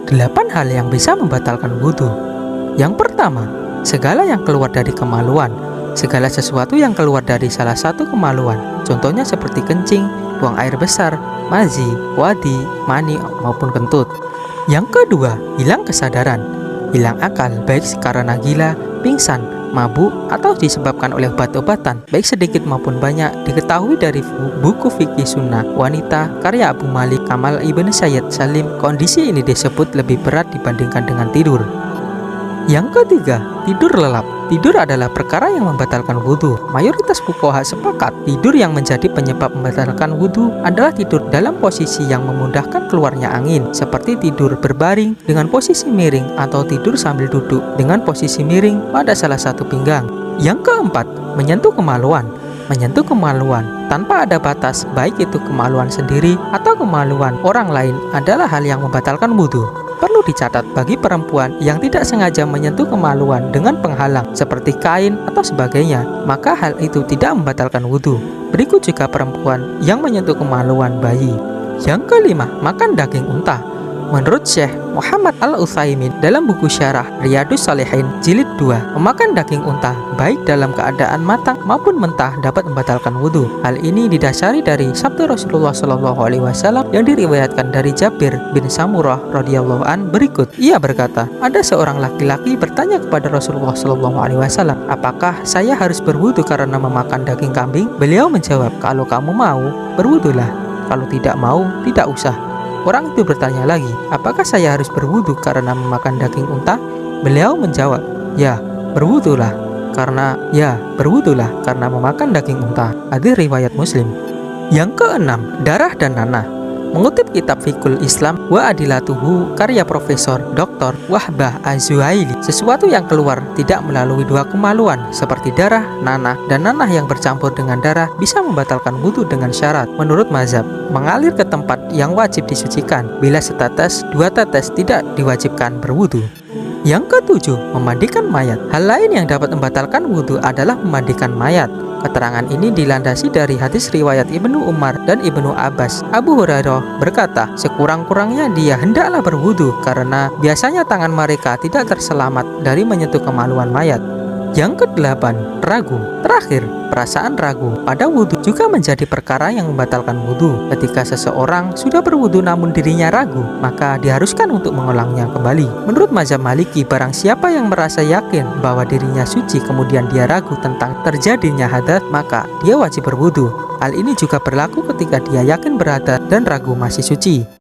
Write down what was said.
8 hal yang bisa membatalkan wudhu. Yang pertama, segala yang keluar dari kemaluan. Segala sesuatu yang keluar dari salah satu kemaluan, contohnya seperti kencing, buang air besar, mazi, wadi, mani, maupun kentut. Yang kedua, hilang kesadaran. Hilang akal, baik karena gila, pingsan, mabuk, atau disebabkan oleh obat-obatan, baik sedikit maupun banyak, diketahui dari buku fikih sunnah wanita karya Abu Malik Kamal Ibn Sayyid Salim. Kondisi ini disebut lebih berat dibandingkan dengan tidur. Yang ketiga, tidur lelap. Tidur adalah perkara yang membatalkan wudhu. Mayoritas fuqaha sepakat tidur yang menjadi penyebab membatalkan wudhu adalah tidur dalam posisi yang memudahkan keluarnya angin, seperti tidur berbaring dengan posisi miring atau tidur sambil duduk dengan posisi miring pada salah satu pinggang. Yang keempat, menyentuh kemaluan. Menyentuh kemaluan tanpa ada batas, baik itu kemaluan sendiri atau kemaluan orang lain, adalah hal yang membatalkan wudhu. Perlu dicatat bagi perempuan yang tidak sengaja menyentuh kemaluan dengan penghalang seperti kain atau sebagainya, maka hal itu tidak membatalkan wudhu. Berikut juga perempuan yang menyentuh kemaluan bayi. Yang kelima, makan daging unta. Menurut Syekh Muhammad Al-Utsaimin dalam buku Syarah Riyadhus Shalihin Jilid 2, memakan daging unta baik dalam keadaan matang maupun mentah dapat membatalkan wudhu. Hal ini didasari dari sabda Rasulullah SAW yang diriwayatkan dari Jabir bin Samurah radhiyallahu an berikut. Ia berkata, ada seorang laki-laki bertanya kepada Rasulullah SAW, apakah saya harus berwudhu karena memakan daging kambing? Beliau menjawab, kalau kamu mau, berwudhulah. Kalau tidak mau, tidak usah. Orang itu bertanya lagi, apakah saya harus berwudhu karena memakan daging unta? Beliau menjawab, ya, berwudhulah karena memakan daging unta. Hadis riwayat Muslim. Yang keenam, darah dan nanah. Mengutip kitab Fiqhul Islam wa Adilatuhu karya Profesor Dr. Wahbah Az-Zuhaili, sesuatu yang keluar tidak melalui dua kemaluan seperti darah, nanah, dan nanah yang bercampur dengan darah bisa membatalkan wudhu dengan syarat. Menurut mazhab, mengalir ke tempat yang wajib disucikan. Bila setetes, 2 tetes tidak diwajibkan berwudhu. Yang ketujuh, memandikan mayat. Hal lain yang dapat membatalkan wudhu adalah memandikan mayat. Keterangan ini dilandasi dari hadis riwayat Ibnu Umar dan Ibnu Abbas. Abu Hurairah berkata, sekurang-kurangnya dia hendaklah berwudhu karena biasanya tangan mereka tidak terselamat dari menyentuh kemaluan mayat. Yang kedelapan, ragu. Terakhir, perasaan ragu pada wudhu juga menjadi perkara yang membatalkan wudhu. Ketika seseorang sudah berwudhu namun dirinya ragu, maka diharuskan untuk mengulangnya kembali. Menurut mazhab Maliki, barang siapa yang merasa yakin bahwa dirinya suci kemudian dia ragu tentang terjadinya hadas, maka dia wajib berwudhu. Hal ini juga berlaku ketika dia yakin berhadas dan ragu masih suci.